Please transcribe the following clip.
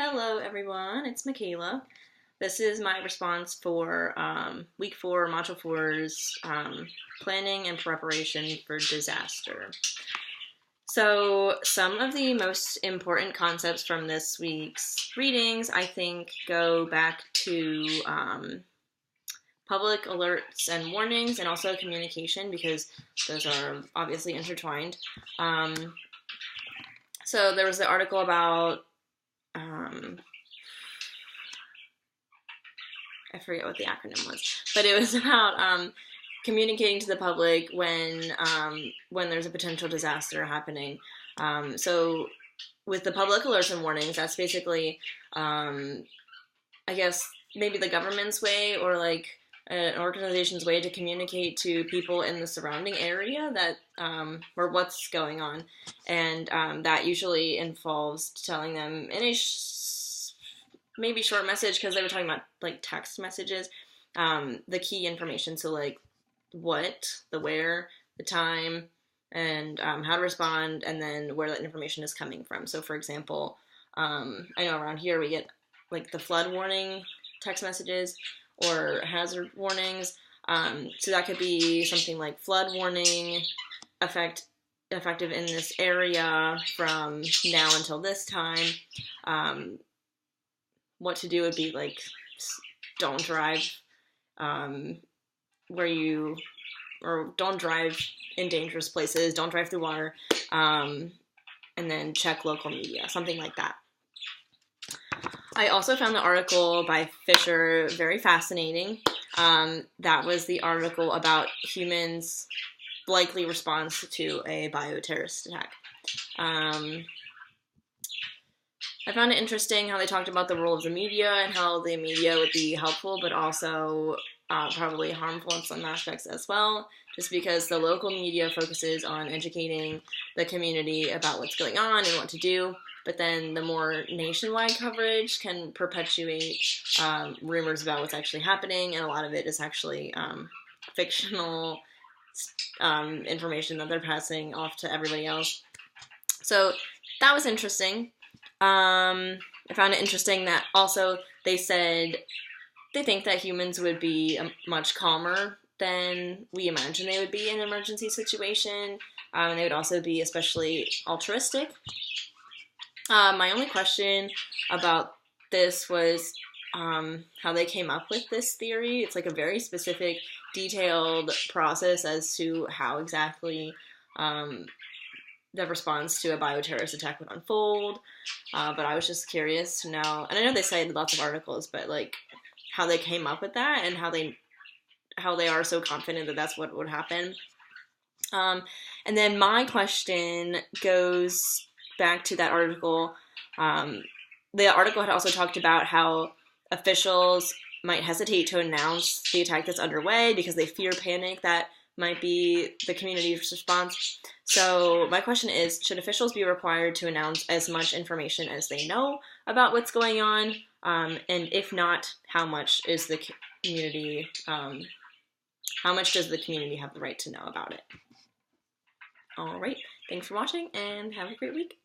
Hello everyone, it's Mikayla. This is my response for week 4, module 4's planning and preparation for disaster. So some of the most important concepts from this week's readings, I think, go back to public alerts and warnings and also communication because those are obviously intertwined. So there was the article about I forget what the acronym was, but it was about communicating to the public when there's a potential disaster happening. So with the public alerts and warnings, that's basically, I guess, maybe the government's way or like an organization's way to communicate to people in the surrounding area that or what's going on, and that usually involves telling them in a maybe short message, because they were talking about like text messages, the key information. So like what, the where, the time, and how to respond, and then where that information is coming from. So for example, I know around here we get like the flood warning text messages or hazard warnings. So that could be something like flood warning, effective in this area from now until this time. What to do would be like, don't drive don't drive in dangerous places, don't drive through water, and then check local media, something like that. I also found the article by Fisher very fascinating. That was the article about humans' likely response to a bioterrorist attack. I found it interesting how they talked about the role of the media and how the media would be helpful, but also probably harmful in some aspects as well, just because the local media focuses on educating the community about what's going on and what to do, but then the more nationwide coverage can perpetuate rumors about what's actually happening, and a lot of it is actually fictional information that they're passing off to everybody else. So that was interesting. I found it interesting that also they said they think that humans would be much calmer than we imagine they would be in an emergency situation. And they would also be especially altruistic. My only question about this was how they came up with this theory. It's like a very specific, detailed process as to how exactly the response to a bioterrorist attack would unfold, but I was just curious to know, and I know they cited lots of articles, but like how they came up with that and how they are so confident that that's what would happen. And then my question goes back to that article. The article had also talked about how officials might hesitate to announce the attack that's underway because they fear panic that might be the community's response. So my question is, should officials be required to announce as much information as they know about what's going on? And if not, how much is the community, how much does the community have the right to know about it? All right, thanks for watching and have a great week.